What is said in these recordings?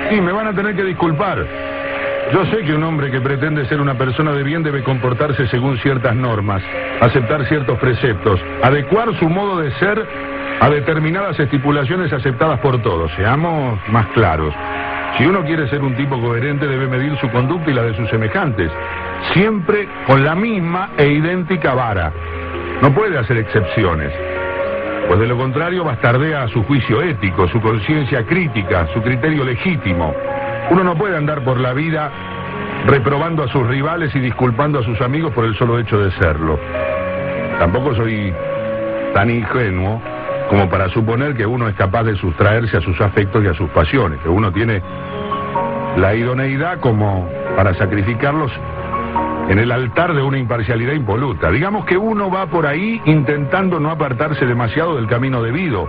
Sí, me van a tener que disculpar. Yo sé que un hombre que pretende ser una persona de bien debe comportarse según ciertas normas, aceptar ciertos preceptos, adecuar su modo de ser a determinadas estipulaciones aceptadas por todos. Seamos más claros. Si uno quiere ser un tipo coherente, debe medir su conducta y la de sus semejantes, siempre con la misma e idéntica vara. No puede hacer excepciones, pues de lo contrario bastardea su juicio ético, su conciencia crítica, su criterio legítimo. Uno no puede andar por la vida reprobando a sus rivales y disculpando a sus amigos por el solo hecho de serlo. Tampoco soy tan ingenuo como para suponer que uno es capaz de sustraerse a sus afectos y a sus pasiones, que uno tiene la idoneidad como para sacrificarlos en el altar de una imparcialidad impoluta. Digamos que uno va por ahí intentando no apartarse demasiado del camino debido,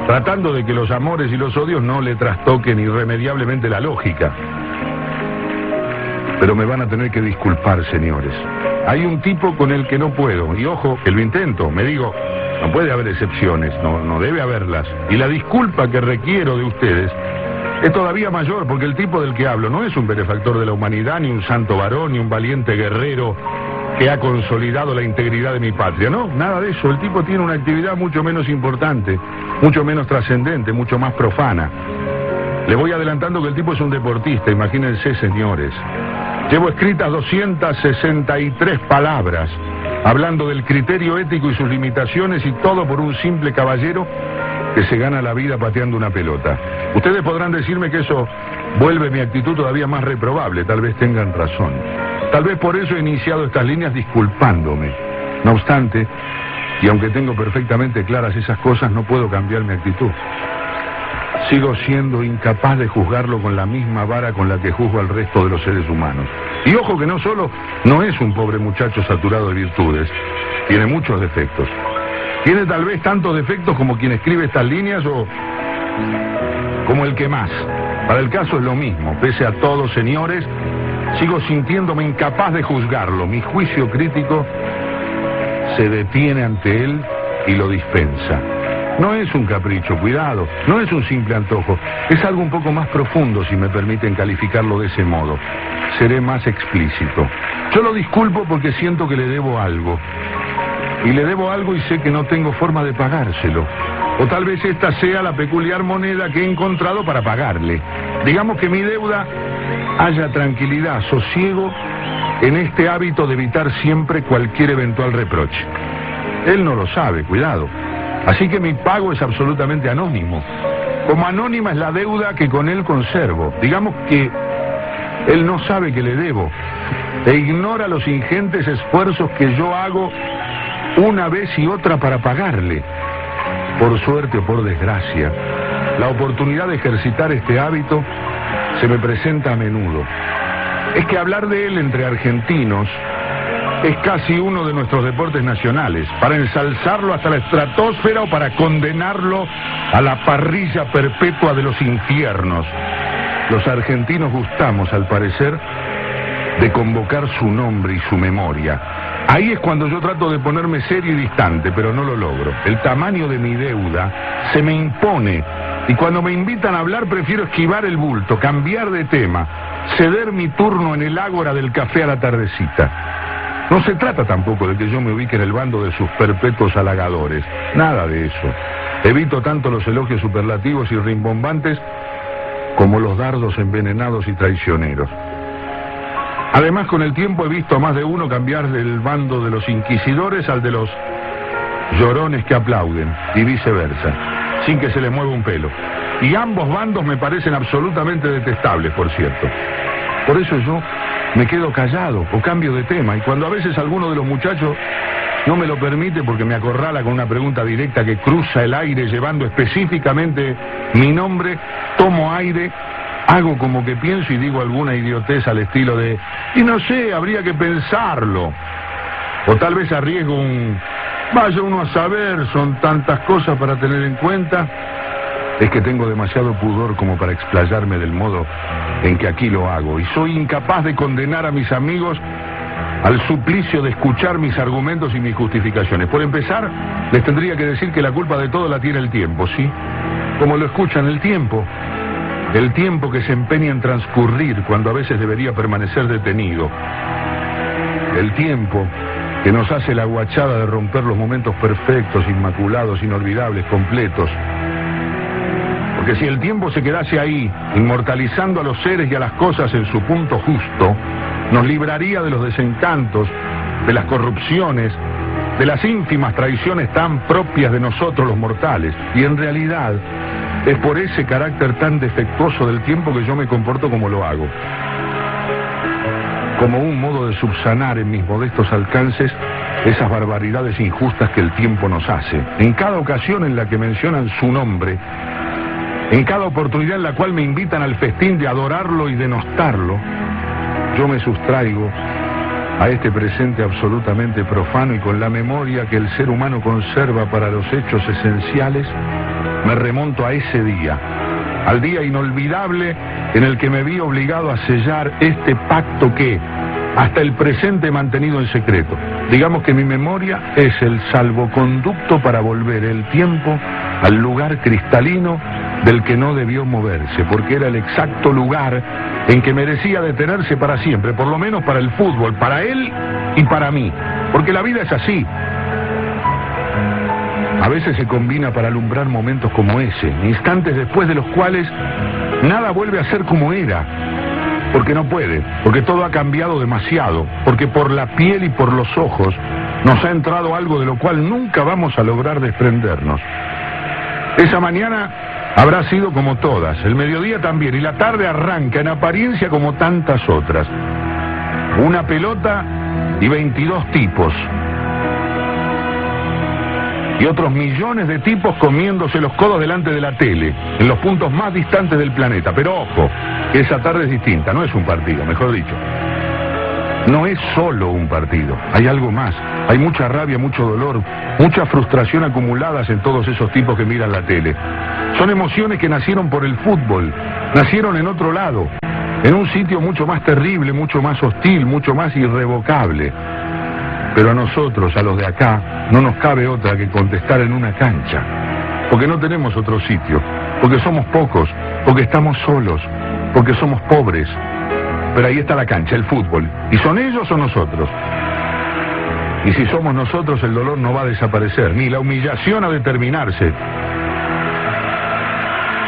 tratando de que los amores y los odios no le trastoquen irremediablemente la lógica. Pero me van a tener que disculpar, señores. Hay un tipo con el que no puedo, y ojo, que lo intento, me digo, no puede haber excepciones, no debe haberlas. Y la disculpa que requiero de ustedes es todavía mayor, porque el tipo del que hablo no es un benefactor de la humanidad, ni un santo varón, ni un valiente guerrero que ha consolidado la integridad de mi patria. No, nada de eso. El tipo tiene una actividad mucho menos importante, mucho menos trascendente, mucho más profana. Le voy adelantando que el tipo es un deportista, imagínense, señores. Llevo escritas 263 palabras, hablando del criterio ético y sus limitaciones, y todo por un simple caballero que se gana la vida pateando una pelota. Ustedes podrán decirme que eso vuelve mi actitud todavía más reprobable, tal vez tengan razón. Tal vez por eso he iniciado estas líneas disculpándome. No obstante, y aunque tengo perfectamente claras esas cosas, no puedo cambiar mi actitud. Sigo siendo incapaz de juzgarlo con la misma vara con la que juzgo al resto de los seres humanos. Y ojo que no solo no es un pobre muchacho saturado de virtudes, tiene muchos defectos. Tiene tal vez tantos defectos como quien escribe estas líneas o como el que más. Para el caso es lo mismo. Pese a todo, señores, sigo sintiéndome incapaz de juzgarlo. Mi juicio crítico se detiene ante él y lo dispensa. No es un capricho, cuidado, no es un simple antojo. Es algo un poco más profundo, si me permiten calificarlo de ese modo. Seré más explícito. Yo lo disculpo porque siento que le debo algo. Y le debo algo y sé que no tengo forma de pagárselo. O tal vez esta sea la peculiar moneda que he encontrado para pagarle. Digamos que mi deuda haya tranquilidad, sosiego en este hábito de evitar siempre cualquier eventual reproche. Él no lo sabe, cuidado. Así que mi pago es absolutamente anónimo. Como anónima es la deuda que con él conservo. Digamos que él no sabe que le debo e ignora los ingentes esfuerzos que yo hago una vez y otra para pagarle. Por suerte o por desgracia, la oportunidad de ejercitar este hábito se me presenta a menudo. Es que hablar de él entre argentinos es casi uno de nuestros deportes nacionales, para ensalzarlo hasta la estratosfera o para condenarlo a la parrilla perpetua de los infiernos. Los argentinos gustamos, al parecer, de convocar su nombre y su memoria. Ahí es cuando yo trato de ponerme serio y distante, pero no lo logro. El tamaño de mi deuda se me impone, y cuando me invitan a hablar prefiero esquivar el bulto, cambiar de tema, ceder mi turno en el ágora del café a la tardecita. No se trata tampoco de que yo me ubique en el bando de sus perpetuos halagadores. Nada de eso. Evito tanto los elogios superlativos y rimbombantes como los dardos envenenados y traicioneros. Además, con el tiempo he visto a más de uno cambiar del bando de los inquisidores al de los llorones que aplauden, y viceversa, sin que se les mueva un pelo. Y ambos bandos me parecen absolutamente detestables, por cierto. Por eso yo me quedo callado o cambio de tema, y cuando a veces alguno de los muchachos no me lo permite porque me acorrala con una pregunta directa que cruza el aire llevando específicamente mi nombre, tomo aire, hago como que pienso y digo alguna idiotez al estilo de y no sé, habría que pensarlo. O tal vez arriesgo un vaya uno a saber, son tantas cosas para tener en cuenta. Es que tengo demasiado pudor como para explayarme del modo en que aquí lo hago, y soy incapaz de condenar a mis amigos al suplicio de escuchar mis argumentos y mis justificaciones. Por empezar, les tendría que decir que la culpa de todo la tiene el tiempo, ¿sí? Como lo escuchan el tiempo. El tiempo que se empeña en transcurrir cuando a veces debería permanecer detenido. El tiempo que nos hace la guachada de romper los momentos perfectos, inmaculados, inolvidables, completos. Porque si el tiempo se quedase ahí, inmortalizando a los seres y a las cosas en su punto justo, nos libraría de los desencantos, de las corrupciones, de las ínfimas traiciones tan propias de nosotros los mortales. Y en realidad es por ese carácter tan defectuoso del tiempo que yo me comporto como lo hago. Como un modo de subsanar en mis modestos alcances esas barbaridades injustas que el tiempo nos hace. En cada ocasión en la que mencionan su nombre, en cada oportunidad en la cual me invitan al festín de adorarlo y denostarlo, yo me sustraigo a este presente absolutamente profano y con la memoria que el ser humano conserva para los hechos esenciales, me remonto a ese día, al día inolvidable en el que me vi obligado a sellar este pacto que, hasta el presente, he mantenido en secreto. Digamos que mi memoria es el salvoconducto para volver el tiempo al lugar cristalino del que no debió moverse, porque era el exacto lugar en que merecía detenerse para siempre, por lo menos para el fútbol, para él y para mí, porque la vida es así. A veces se combina para alumbrar momentos como ese, instantes después de los cuales nada vuelve a ser como era, porque no puede, porque todo ha cambiado demasiado, porque por la piel y por los ojos nos ha entrado algo de lo cual nunca vamos a lograr desprendernos. Esa mañana habrá sido como todas, el mediodía también, y la tarde arranca en apariencia como tantas otras. Una pelota y 22 tipos. Y otros millones de tipos comiéndose los codos delante de la tele, en los puntos más distantes del planeta. Pero ojo, que esa tarde es distinta, no es un partido, mejor dicho. No es solo un partido, hay algo más. Hay mucha rabia, mucho dolor, mucha frustración acumuladas en todos esos tipos que miran la tele. Son emociones que nacieron por el fútbol, nacieron en otro lado, en un sitio mucho más terrible, mucho más hostil, mucho más irrevocable. Pero a nosotros, a los de acá, no nos cabe otra que contestar en una cancha, porque no tenemos otro sitio, porque somos pocos, porque estamos solos, porque somos pobres. Pero ahí está la cancha, el fútbol, y son ellos o nosotros. Y si somos nosotros, el dolor no va a desaparecer, ni la humillación a determinarse.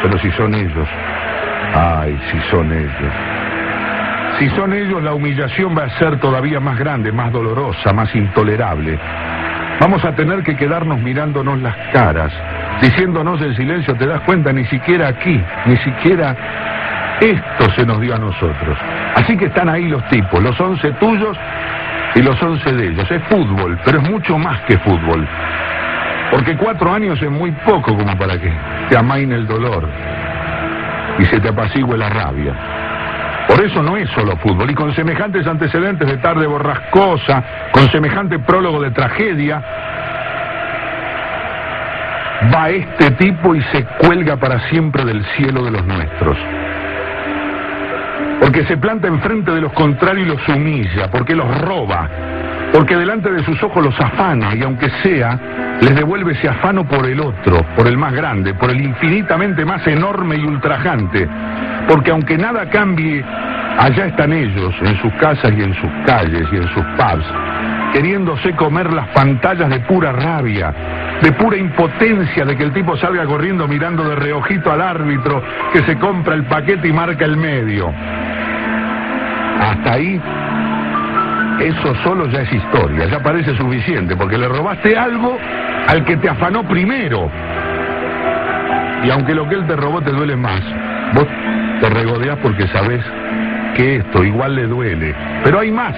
Pero si son ellos, ay, si son ellos. Si son ellos, la humillación va a ser todavía más grande, más dolorosa, más intolerable. Vamos a tener que quedarnos mirándonos las caras, diciéndonos en silencio, ¿te das cuenta? Ni siquiera aquí, ni siquiera esto se nos dio a nosotros. Así que están ahí los tipos, los 11 tuyos y los 11 de ellos. Es fútbol, pero es mucho más que fútbol. Porque 4 años es muy poco como para que te amaine el dolor y se te apacigüe la rabia. Por eso no es solo fútbol, y con semejantes antecedentes de tarde borrascosa, con semejante prólogo de tragedia, va este tipo y se cuelga para siempre del cielo de los nuestros. Porque se planta enfrente de los contrarios y los humilla, porque los roba, porque delante de sus ojos los afana, y aunque sea, les devuelve ese afano por el otro, por el más grande, por el infinitamente más enorme y ultrajante. Porque aunque nada cambie, allá están ellos, en sus casas y en sus calles y en sus pubs, queriéndose comer las pantallas de pura rabia, de pura impotencia de que el tipo salga corriendo mirando de reojito al árbitro que se compra el paquete y marca el medio. Hasta ahí, eso solo ya es historia, ya parece suficiente, porque le robaste algo al que te afanó primero. Y aunque lo que él te robó te duele más, vos te regodeás porque sabés que esto igual le duele. Pero hay más.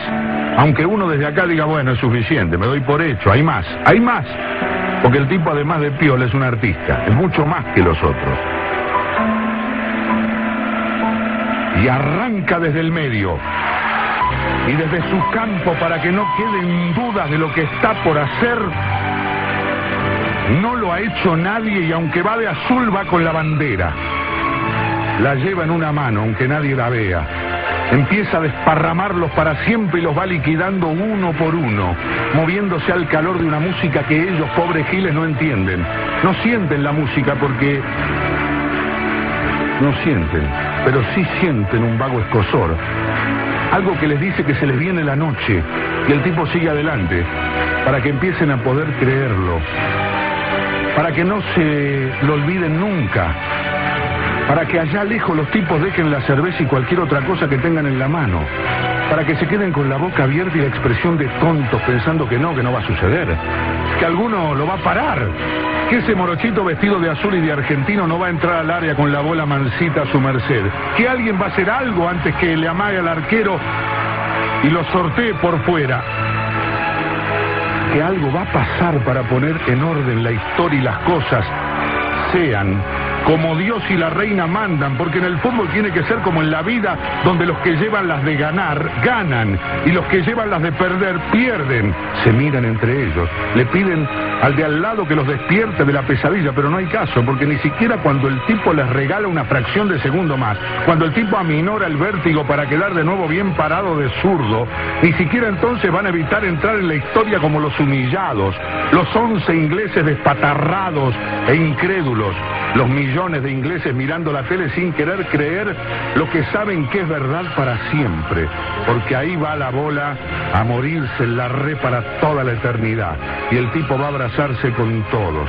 Aunque uno desde acá diga, bueno, es suficiente, me doy por hecho, hay más. Hay más. Porque el tipo, además de piola, es un artista. Es mucho más que los otros. Y arranca desde el medio. Y desde su campo, para que no queden dudas de lo que está por hacer, no lo ha hecho nadie, y aunque va de azul, va con la bandera. La lleva en una mano, aunque nadie la vea. Empieza a desparramarlos para siempre y los va liquidando uno por uno, moviéndose al calor de una música que ellos, pobres giles, no entienden. No sienten la música porque no sienten, pero sí sienten un vago escozor. Algo que les dice que se les viene la noche y el tipo sigue adelante, para que empiecen a poder creerlo, para que no se lo olviden nunca, para que allá lejos los tipos dejen la cerveza y cualquier otra cosa que tengan en la mano, para que se queden con la boca abierta y la expresión de tontos pensando que no va a suceder, que alguno lo va a parar, que ese morochito vestido de azul y de argentino no va a entrar al área con la bola mansita a su merced, que alguien va a hacer algo antes que le amague al arquero y lo sortee por fuera, que algo va a pasar para poner en orden la historia y las cosas sean como Dios y la reina mandan, porque en el fútbol tiene que ser como en la vida, donde los que llevan las de ganar, ganan, y los que llevan las de perder, pierden. Se miran entre ellos, le piden al de al lado que los despierte de la pesadilla, pero no hay caso, porque ni siquiera cuando el tipo les regala una fracción de segundo más, cuando el tipo aminora el vértigo para quedar de nuevo bien parado de zurdo, ni siquiera entonces van a evitar entrar en la historia como los humillados, los 11 ingleses despatarrados e incrédulos, los millones de ingleses mirando la tele sin querer creer lo que saben que es verdad para siempre, porque ahí va la bola a morirse en la red para toda la eternidad, y el tipo va a abrazarse con todos,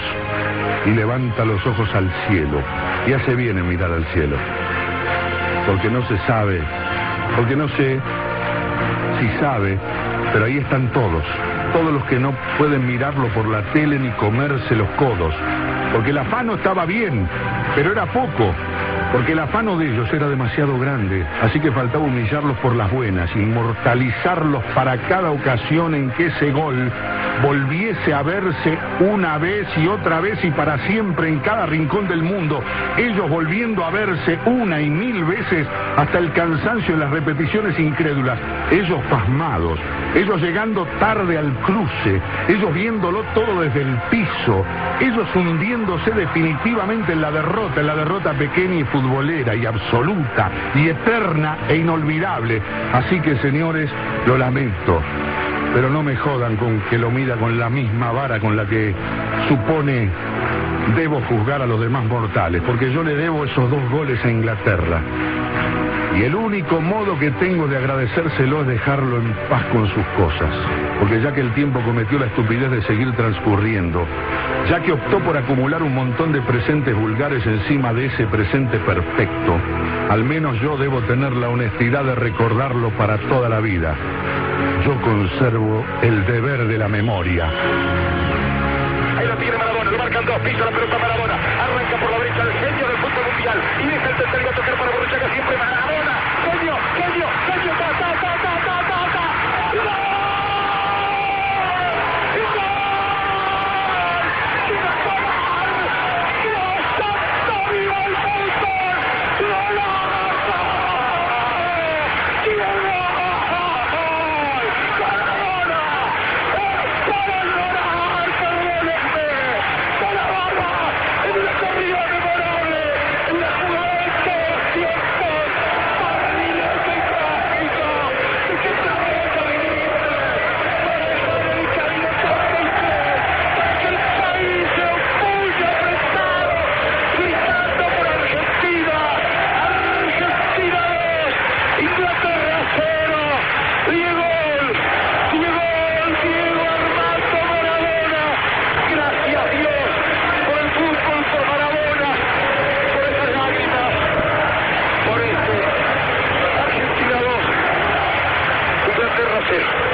y levanta los ojos al cielo, y hace bien en mirar al cielo, porque no se sabe, porque no sé si sabe, pero ahí están todos los que no pueden mirarlo por la tele ni comerse los codos, porque el afano estaba bien, pero era poco, porque el afano de ellos era demasiado grande, así que faltaba humillarlos por las buenas, inmortalizarlos para cada ocasión en que ese gol volviese a verse una vez y otra vez y para siempre en cada rincón del mundo, ellos volviendo a verse una y mil veces hasta el cansancio en las repeticiones incrédulas, ellos pasmados, ellos llegando tarde al cruce, ellos viéndolo todo desde el piso, ellos hundiéndose definitivamente en la derrota pequeña y futbolera y absoluta y eterna e inolvidable. Así que, señores, lo lamento, pero no me jodan con que lo mida con la misma vara con la que supone debo juzgar a los demás mortales, porque yo le debo esos 2 goles a Inglaterra. Y el único modo que tengo de agradecérselo es dejarlo en paz con sus cosas, porque ya que el tiempo cometió la estupidez de seguir transcurriendo, ya que optó por acumular un montón de presentes vulgares encima de ese presente perfecto, al menos yo debo tener la honestidad de recordarlo para toda la vida. Yo conservo el deber de la memoria. Ahí lo tiene Maradona, lo marcan 2, pisa la pelota Maradona, arranca por la derecha el genio del fútbol mundial y deja el tercer a tocar para Borruchaga, siempre Maradona, genio, ta, ta, ta, ta, ta, ta, ta. ¡Gol! Inglaterra 0.